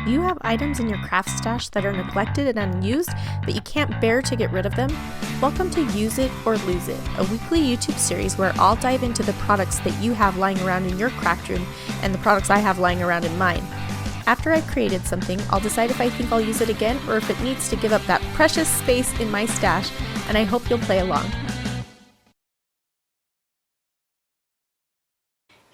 Do you have items in your craft stash that are neglected and unused, but you can't bear to get rid of them? Welcome to Use It or Lose It, a weekly YouTube series where I'll dive into the products that you have lying around in your craft room and the products I have lying around in mine. After I've created something, I'll decide if I think I'll use it again or if it needs to give up that precious space in my stash, and I hope you'll play along.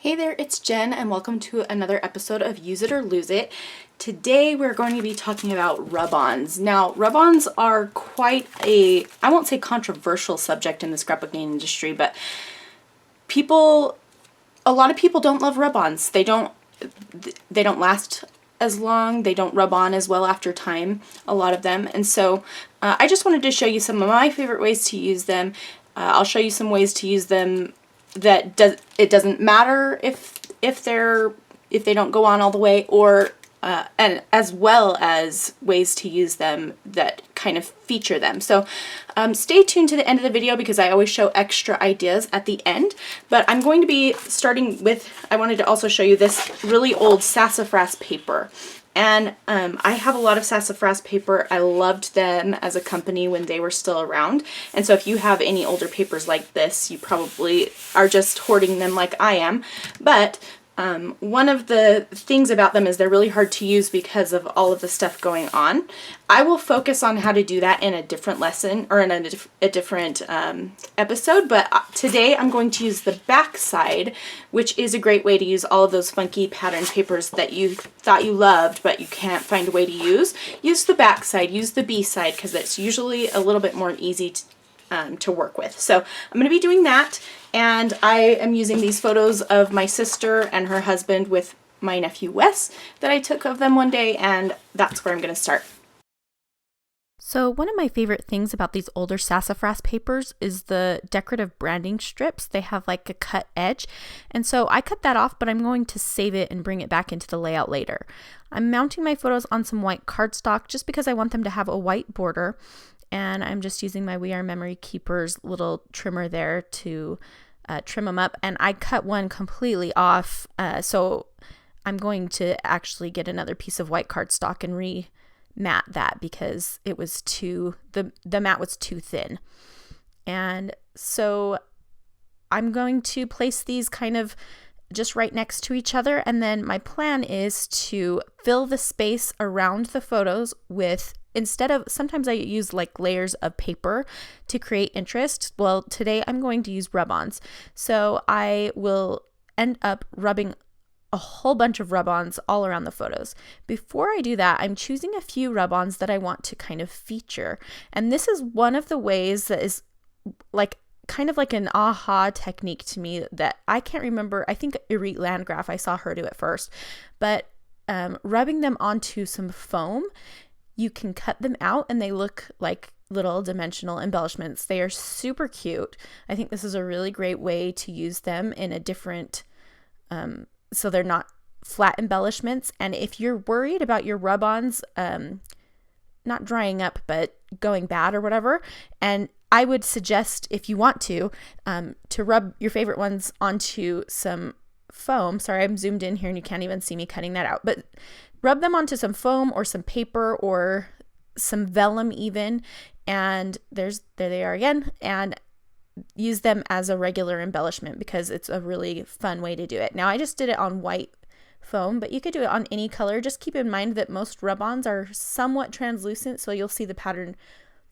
Hey there, it's Jen, and welcome to another episode of Use It or Lose It. Today we're going to be talking about rub-ons. Now, rub-ons are quite I won't say controversial subject in the scrapbooking industry, but a lot of people don't love rub-ons. They don't last as long, they don't rub on as well after time, a lot of them. And so I just wanted to show you some of my favorite ways to use them. I'll show you some ways to use them that it doesn't matter if they don't go on all the way, or and as well as ways to use them that kind of feature them. So stay tuned to the end of the video because I always show extra ideas at the end. But I'm going to be starting with, I wanted to also show you this really old sassafras paper. And I have a lot of sassafras paper. I loved them as a company when they were still around. And so if you have any older papers like this, you probably are just hoarding them like I am. But one of the things about them is they're really hard to use because of all of the stuff going on. I will focus on how to do that in a different lesson or in a different episode, but today I'm going to use the back side, which is a great way to use all of those funky pattern papers that you thought you loved but you can't find a way to use. Use the back side, use the B side, because it's usually a little bit more easy to work with. So I'm going to be doing that, and I am using these photos of my sister and her husband with my nephew Wes that I took of them one day, and that's where I'm going to start. So one of my favorite things about these older sassafras papers is the decorative branding strips. They have like a cut edge, and so I cut that off, but I'm going to save it and bring it back into the layout later. I'm mounting my photos on some white cardstock just because I want them to have a white border, and I'm just using my We Are Memory Keepers little trimmer there to trim them up, and I cut one completely off, so I'm going to actually get another piece of white cardstock and re-mat that because it was the mat was too thin. And so I'm going to place these kind of just right next to each other, and then my plan is to fill the space around the photos with, sometimes I use like layers of paper to create interest. Well, today I'm going to use rub-ons. So I will end up rubbing a whole bunch of rub-ons all around the photos. Before I do that, I'm choosing a few rub-ons that I want to kind of feature. And this is one of the ways that is like kind of like an aha technique to me that I can't remember. I think Irit Landgraf, I saw her do it first, but rubbing them onto some foam, you can cut them out and they look like little dimensional embellishments. They are super cute. I think this is a really great way to use them in a different, so they're not flat embellishments. And if you're worried about your rub-ons not drying up but going bad or whatever, and I would suggest, if you want to rub your favorite ones onto some foam. Sorry, I'm zoomed in here and you can't even see me cutting that out, but rub them onto some foam or some paper or some vellum even, and there they are again, and use them as a regular embellishment because it's a really fun way to do it. Now I just did it on white foam, but you could do it on any color. Just keep in mind that most rub-ons are somewhat translucent, so you'll see the pattern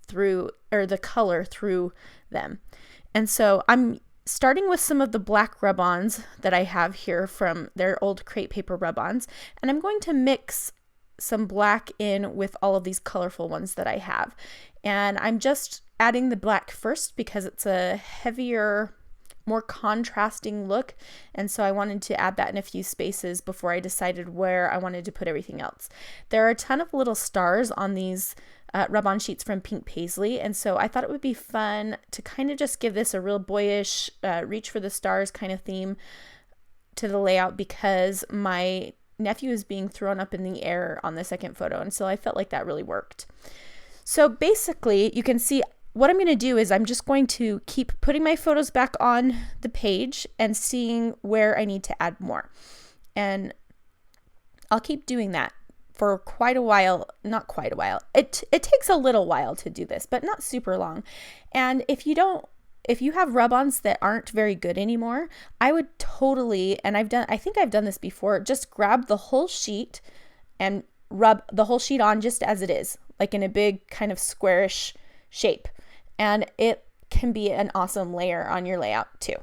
through, or the color through them. And so I'm starting with some of the black rub-ons that I have here from their old crepe paper rub-ons, and I'm going to mix some black in with all of these colorful ones that I have. And I'm just adding the black first because it's a heavier, more contrasting look, and so I wanted to add that in a few spaces before I decided where I wanted to put everything else. There are a ton of little stars on these rub-on sheets from Pink Paislee, and so I thought it would be fun to kind of just give this a real boyish reach for the stars kind of theme to the layout because my nephew is being thrown up in the air on the second photo, and so I felt like that really worked. So basically you can see what I'm going to do is I'm just going to keep putting my photos back on the page and seeing where I need to add more, and I'll keep doing that for quite a while, not quite a while. It takes a little while to do this, but not super long. And if you have rub-ons that aren't very good anymore, I would totally, and I think I've done this before, just grab the whole sheet and rub the whole sheet on just as it is, like in a big kind of squarish shape. And it can be an awesome layer on your layout too.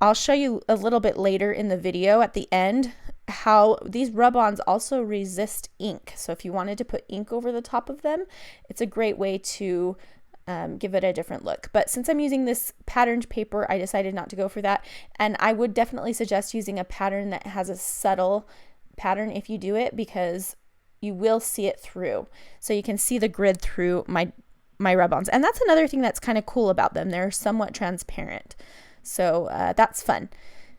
I'll show you a little bit later in the video at the end how these rub-ons also resist ink. So if you wanted to put ink over the top of them, it's a great way to give it a different look. But since I'm using this patterned paper, I decided not to go for that. And I would definitely suggest using a pattern that has a subtle pattern if you do it, because you will see it through. So you can see the grid through my rub-ons. And that's another thing that's kind of cool about them. They're somewhat transparent. So that's fun.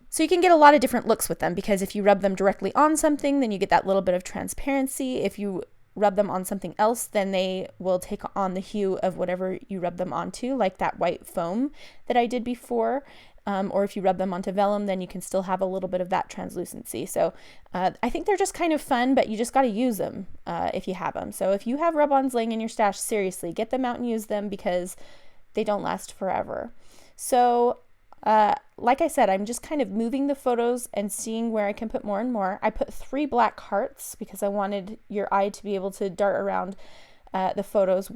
So you can get a lot of different looks with them, because if you rub them directly on something, then you get that little bit of transparency. If you rub them on something else, then they will take on the hue of whatever you rub them onto, like that white foam that I did before. Or if you rub them onto vellum, then you can still have a little bit of that translucency. So I think they're just kind of fun, but you just got to use them if you have them. So if you have rub-ons laying in your stash, seriously, get them out and use them, because they don't last forever. So like I said, I'm just kind of moving the photos and seeing where I can put more and more. I put 3 black hearts because I wanted your eye to be able to dart around the photos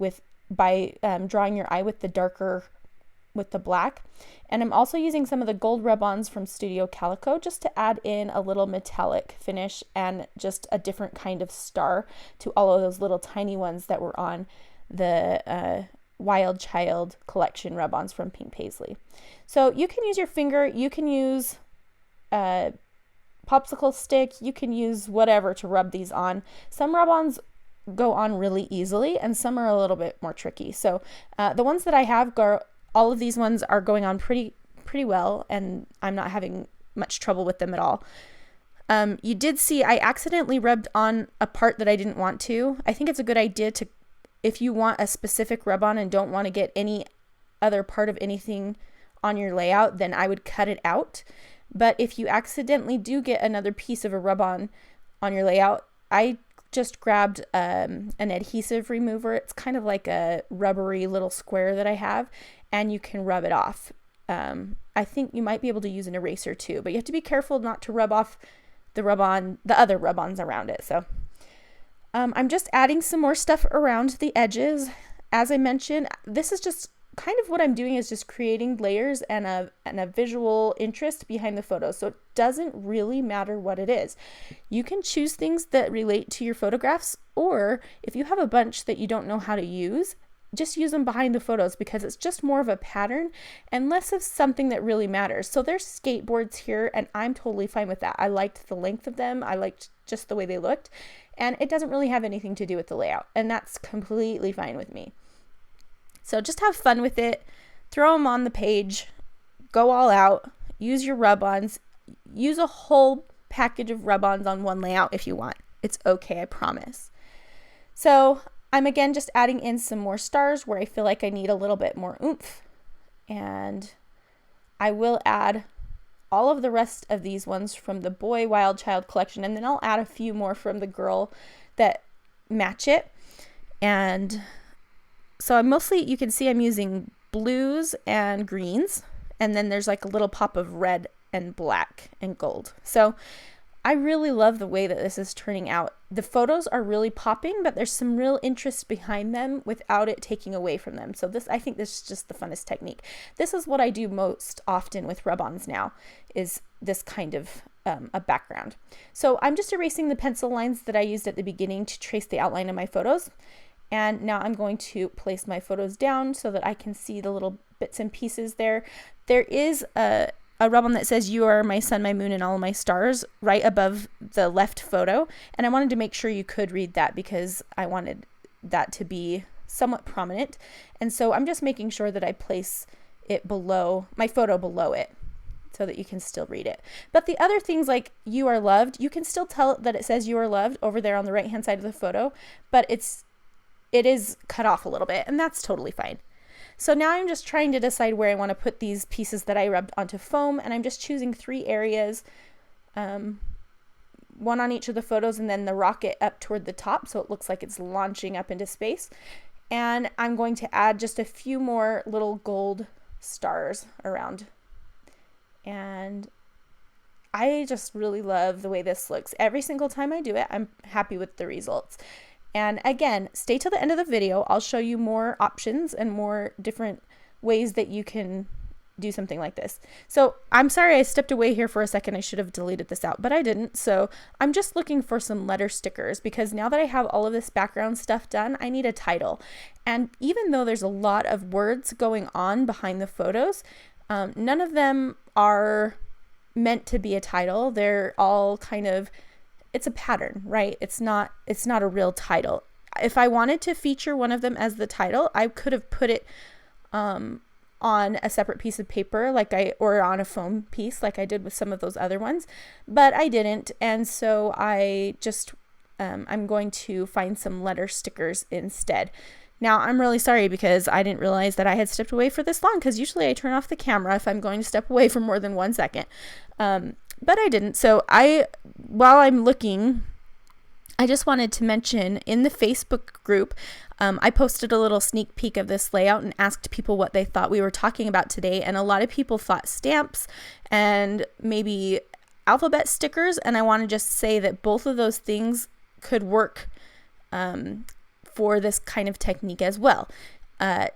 by drawing your eye with the black. And I'm also using some of the gold rub-ons from Studio Calico just to add in a little metallic finish and just a different kind of star to all of those little tiny ones that were on the Wild Child collection rub-ons from Pink Paislee. So you can use your finger, you can use a popsicle stick, you can use whatever to rub these on. Some rub-ons go on really easily and some are a little bit more tricky. So the ones that I have, all of these ones are going on pretty well, and I'm not having much trouble with them at all. You did see I accidentally rubbed on a part that I didn't want to. I think it's a good idea to, if you want a specific rub-on and don't want to get any other part of anything on your layout, then I would cut it out. But if you accidentally do get another piece of a rub-on on your layout, I just grabbed an adhesive remover. It's kind of like a rubbery little square that I have, and you can rub it off. I think you might be able to use an eraser too, but you have to be careful not to rub off the other rub-ons around it. So I'm just adding some more stuff around the edges. As I mentioned, this is just kind of what I'm doing, is just creating layers and a visual interest behind the photos. So it doesn't really matter what it is. You can choose things that relate to your photographs, or if you have a bunch that you don't know how to use, just use them behind the photos, because it's just more of a pattern and less of something that really matters. So there's skateboards here, and I'm totally fine with that. I liked the length of them. I liked just the way they looked, and it doesn't really have anything to do with the layout, and that's completely fine with me. So just have fun with it, throw them on the page, go all out, use your rub-ons, use a whole package of rub-ons on one layout if you want. It's okay, I promise. So I'm again just adding in some more stars where I feel like I need a little bit more oomph, and I will add all of the rest of these ones from the Boy Wild Child collection, and then I'll add a few more from the girl that match it. And so I'm mostly, you can see I'm using blues and greens, and then there's like a little pop of red and black and gold. So I really love the way that this is turning out. The photos are really popping, but there's some real interest behind them without it taking away from them. So I think this is just the funnest technique. This is what I do most often with rub-ons now, is this kind of a background. So I'm just erasing the pencil lines that I used at the beginning to trace the outline of my photos. And now I'm going to place my photos down so that I can see the little bits and pieces there. There is a rub-on that says "You are my sun, my moon, and all my stars" right above the left photo. And I wanted to make sure you could read that because I wanted that to be somewhat prominent. And so I'm just making sure that I place it below, my photo below it, so that you can still read it. But the other things like "You are loved," you can still tell that it says "You are loved" over there on the right hand side of the photo, but it is cut off a little bit, and that's totally fine. So now I'm just trying to decide where I want to put these pieces that I rubbed onto foam, and I'm just choosing 3 areas. one on each of the photos, and then the rocket up toward the top so it looks like it's launching up into space. And I'm going to add just a few more little gold stars around. And I just really love the way this looks. Every single time I do it, I'm happy with the results. And again, stay till the end of the video. I'll show you more options and more different ways that you can do something like this. So I'm sorry I stepped away here for a second. I should have deleted this out, but I didn't. So I'm just looking for some letter stickers, because now that I have all of this background stuff done, I need a title. And even though there's a lot of words going on behind the photos, none of them are meant to be a title. They're all kind of, it's a pattern, right? It's not a real title. If I wanted to feature one of them as the title, I could have put it on a separate piece of paper, or on a foam piece like I did with some of those other ones, but I didn't. And so I just, I'm going to find some letter stickers instead. Now I'm really sorry, because I didn't realize that I had stepped away for this long, because usually I turn off the camera if I'm going to step away for more than 1 second. But I didn't. So while I'm looking, I just wanted to mention in the Facebook group, I posted a little sneak peek of this layout and asked people what they thought we were talking about today. And a lot of people thought stamps and maybe alphabet stickers. And I want to just say that both of those things could work for this kind of technique as well.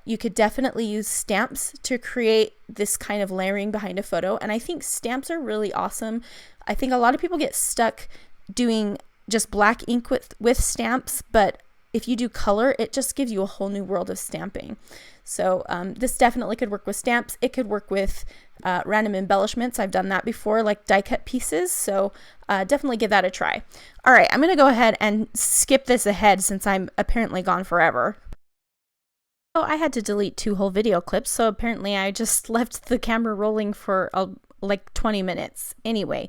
You could definitely use stamps to create this kind of layering behind a photo. And I think stamps are really awesome. I think a lot of people get stuck doing just black ink with stamps, but if you do color, it just gives you a whole new world of stamping. So this definitely could work with stamps. It could work with random embellishments. I've done that before, like die cut pieces. So definitely give that a try. All right, I'm going to go ahead and skip this ahead since I'm apparently gone forever. So I had to delete 2 whole video clips, so apparently I just left the camera rolling for like 20 minutes. Anyway,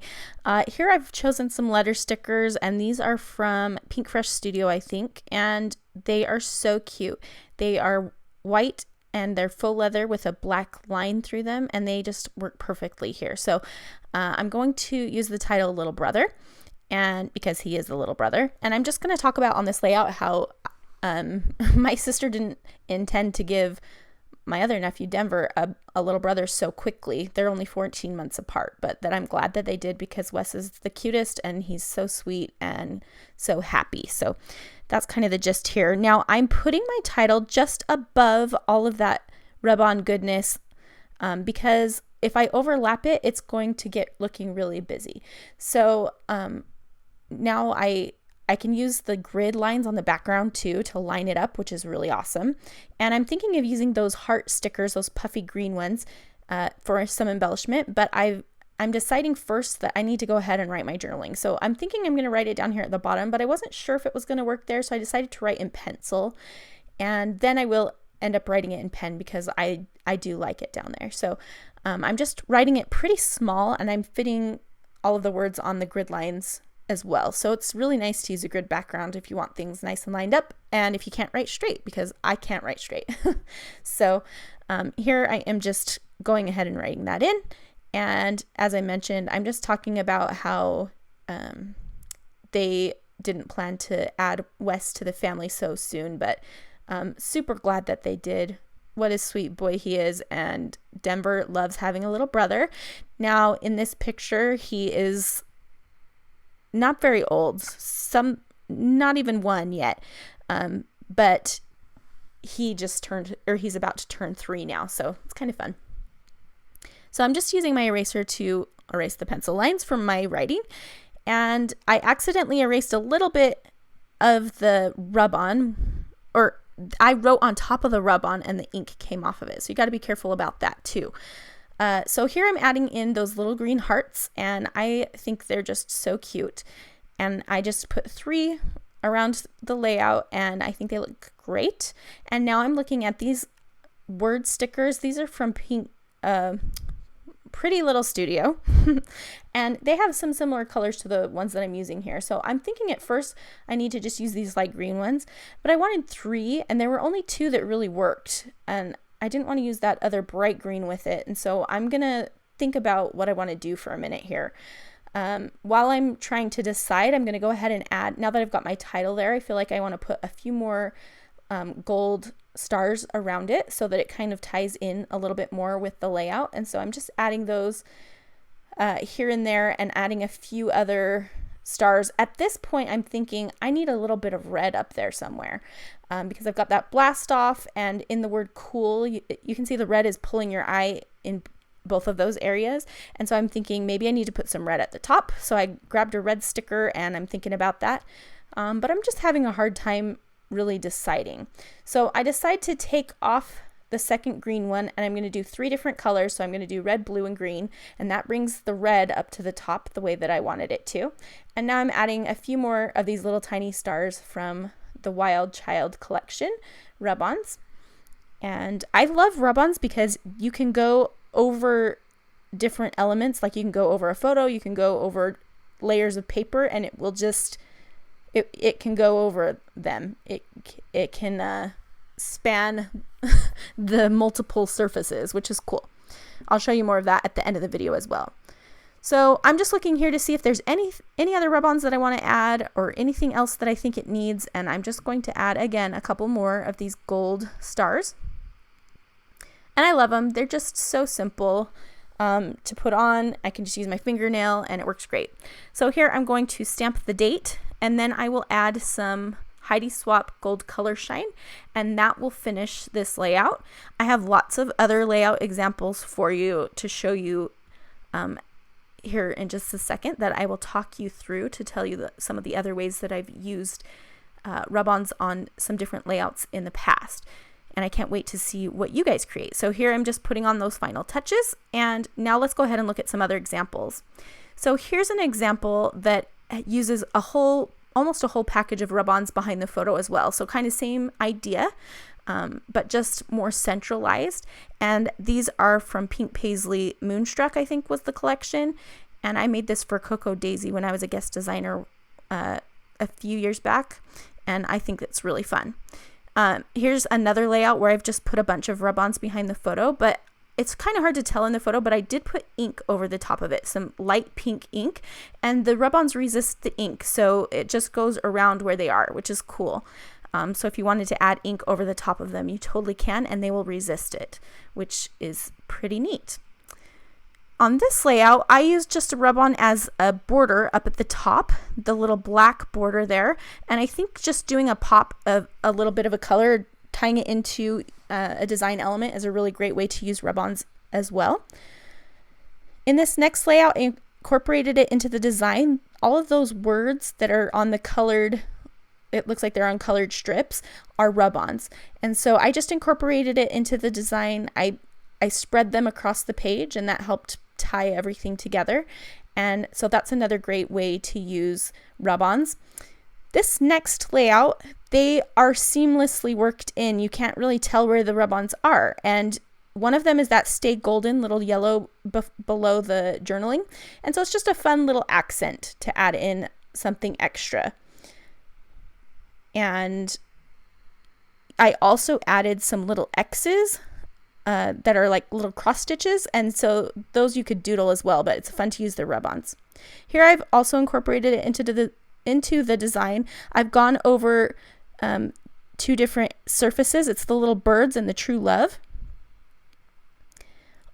here I've chosen some letter stickers, and these are from Pink Fresh Studio, I think, and they are so cute. They are white and they're faux leather with a black line through them, and they just work perfectly here. So I'm going to use the title Little Brother, and because he is the little brother, and I'm just going to talk about on this layout how my sister didn't intend to give my other nephew Denver a little brother so quickly. They're only 14 months apart, but that I'm glad that they did, because Wes is the cutest and he's so sweet and so happy. So that's kind of the gist here. Now I'm putting my title just above all of that rub-on goodness, because if I overlap it, it's going to get looking really busy. So now I can use the grid lines on the background too to line it up, which is really awesome. And I'm thinking of using those heart stickers, those puffy green ones, for some embellishment, but I'm deciding first that I need to go ahead and write my journaling. So I'm thinking I'm going to write it down here at the bottom, but I wasn't sure if it was going to work there, so I decided to write in pencil, and then I will end up writing it in pen because I do like it down there. So I'm just writing it pretty small, and I'm fitting all of the words on the grid lines as well. So it's really nice to use a grid background if you want things nice and lined up, and if you can't write straight, because I can't write straight. So here I am just going ahead and writing that in. And as I mentioned, I'm just talking about how they didn't plan to add Wes to the family so soon, but super glad that they did. What a sweet boy he is, and Denver loves having a little brother. Now in this picture, he is not very old, not even 1 yet, but he just turned, or he's about to turn 3 now, so it's kind of fun. So I'm just using my eraser to erase the pencil lines from my writing, and I accidentally erased a little bit of the rub-on, or I wrote on top of the rub-on and the ink came off of it, so you got to be careful about that too. So here I'm adding in those little green hearts, and I think they're just so cute. And I just put 3 around the layout, and I think they look great. And now I'm looking at these word stickers. These are from Pretty Little Studio, and they have some similar colors to the ones that I'm using here. So I'm thinking at first I need to just use these light green ones, but I wanted 3, and there were only 2 that really worked, and I didn't want to use that other bright green with it. And so I'm going to think about what I want to do for a minute here. While I'm trying to decide, I'm going to go ahead and add, now that I've got my title there, I feel like I want to put a few more gold stars around it so that it kind of ties in a little bit more with the layout. And so I'm just adding those here and there and adding a few other stars. At this point, I'm thinking I need a little bit of red up there somewhere because I've got that blast off, and in the word cool, you can see the red is pulling your eye in both of those areas. And so I'm thinking maybe I need to put some red at the top. So I grabbed a red sticker and I'm thinking about that. But I'm just having a hard time really deciding. So I decide to take off the second green one, and I'm going to do 3 different colors. So I'm going to do red, blue, and green, and that brings the red up to the top the way that I wanted it to. And now I'm adding a few more of these little tiny stars from the Wild Child collection, Rub-ons. And I love Rub-ons because you can go over different elements, like you can go over a photo, you can go over layers of paper, and it will just, it can go over them. It can span the multiple surfaces, which is cool. I'll show you more of that at the end of the video as well. So I'm just looking here to see if there's any other rub-ons that I want to add or anything else that I think it needs, and I'm just going to add again a couple more of these gold stars. And I love them. They're just so simple to put on. I can just use my fingernail and it works great. So here I'm going to stamp the date, and then I will add some Heidi Swap Gold Color Shine, and that will finish this layout. I have lots of other layout examples for you to show you here in just a second that I will talk you through to tell you some of the other ways that I've used rub-ons on some different layouts in the past. And I can't wait to see what you guys create. So here I'm just putting on those final touches, and now let's go ahead and look at some other examples. So here's an example that uses almost a whole package of rub-ons behind the photo as well. So kind of same idea, but just more centralized. And these are from Pink Paislee Moonstruck, I think was the collection. And I made this for Coco Daisy when I was a guest designer a few years back. And I think it's really fun. Here's another layout where I've just put a bunch of rub-ons behind the photo, but it's kind of hard to tell in the photo, but I did put ink over the top of it, some light pink ink, and the rub-ons resist the ink, so it just goes around where they are, which is cool. So if you wanted to add ink over the top of them, you totally can, and they will resist it, which is pretty neat. On this layout, I used just a rub-on as a border up at the top, the little black border there, and I think just doing a pop of a little bit of a color, tying it into a design element is a really great way to use rub-ons as well. In this next layout, I incorporated it into the design. All of those words that are on the colored, it looks like they're on colored strips, are rub-ons. And so I just incorporated it into the design. I spread them across the page, and that helped tie everything together. And so that's another great way to use rub-ons. This next layout, they are seamlessly worked in. You can't really tell where the rub-ons are. And one of them is that Stay Golden little yellow below the journaling. And so it's just a fun little accent to add in something extra. And I also added some little X's that are like little cross stitches. And so those you could doodle as well, but it's fun to use the rub-ons. Here I've also incorporated it into the design. I've gone over 2 different surfaces. It's the little birds and the True Love.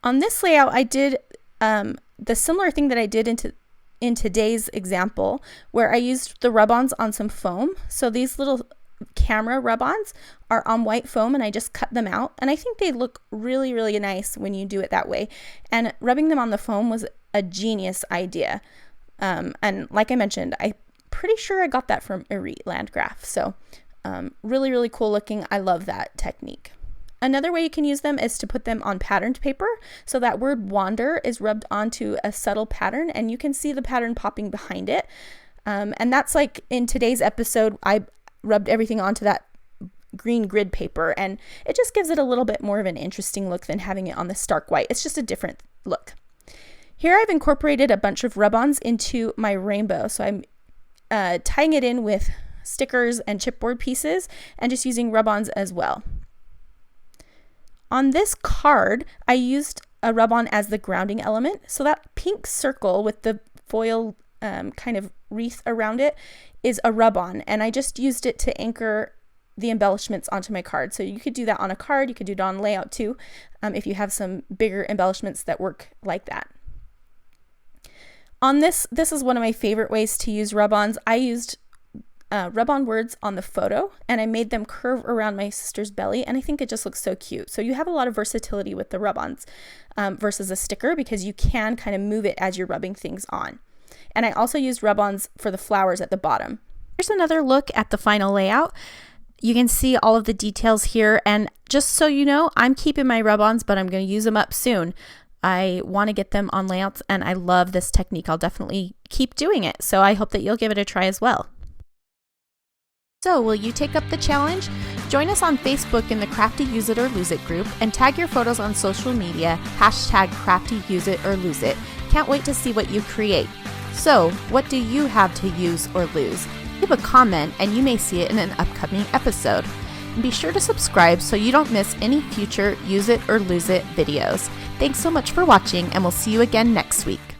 On this layout, I did the similar thing that I did in today's example, where I used the rub-ons on some foam. So these little camera rub-ons are on white foam, and I just cut them out, and I think they look really, really nice when you do it that way. And rubbing them on the foam was a genius idea. And like I mentioned, I'm pretty sure I got that from Erie Landgraf. So really, really cool looking. I love that technique. Another way you can use them is to put them on patterned paper. So that word wander is rubbed onto a subtle pattern, and you can see the pattern popping behind it. And that's like in today's episode, I rubbed everything onto that green grid paper, and it just gives it a little bit more of an interesting look than having it on the stark white. It's just a different look. Here I've incorporated a bunch of rub-ons into my rainbow. So I'm tying it in with stickers and chipboard pieces and just using rub-ons as well. On this card, I used a rub-on as the grounding element. So that pink circle with the foil kind of wreath around it is a rub-on, and I just used it to anchor the embellishments onto my card. So you could do that on a card, you could do it on layout too, if you have some bigger embellishments that work like that. On this is one of my favorite ways to use rub-ons. I used rub-on words on the photo, and I made them curve around my sister's belly, and I think it just looks so cute. So you have a lot of versatility with the rub-ons versus a sticker, because you can kind of move it as you're rubbing things on. And I also used rub-ons for the flowers at the bottom. Here's another look at the final layout. You can see all of the details here, and just so you know, I'm keeping my rub-ons, but I'm going to use them up soon. I want to get them on layouts, and I love this technique. I'll definitely keep doing it, so I hope that you'll give it a try as well. So, will you take up the challenge? Join us on Facebook in the Crafty Use It or Lose It group, and tag your photos on social media, #CraftyUseItOrLoseIt. Can't wait to see what you create. So, what do you have to use or lose? Leave a comment and you may see it in an upcoming episode. And be sure to subscribe so you don't miss any future Use It or Lose It videos. Thanks so much for watching, and we'll see you again next week.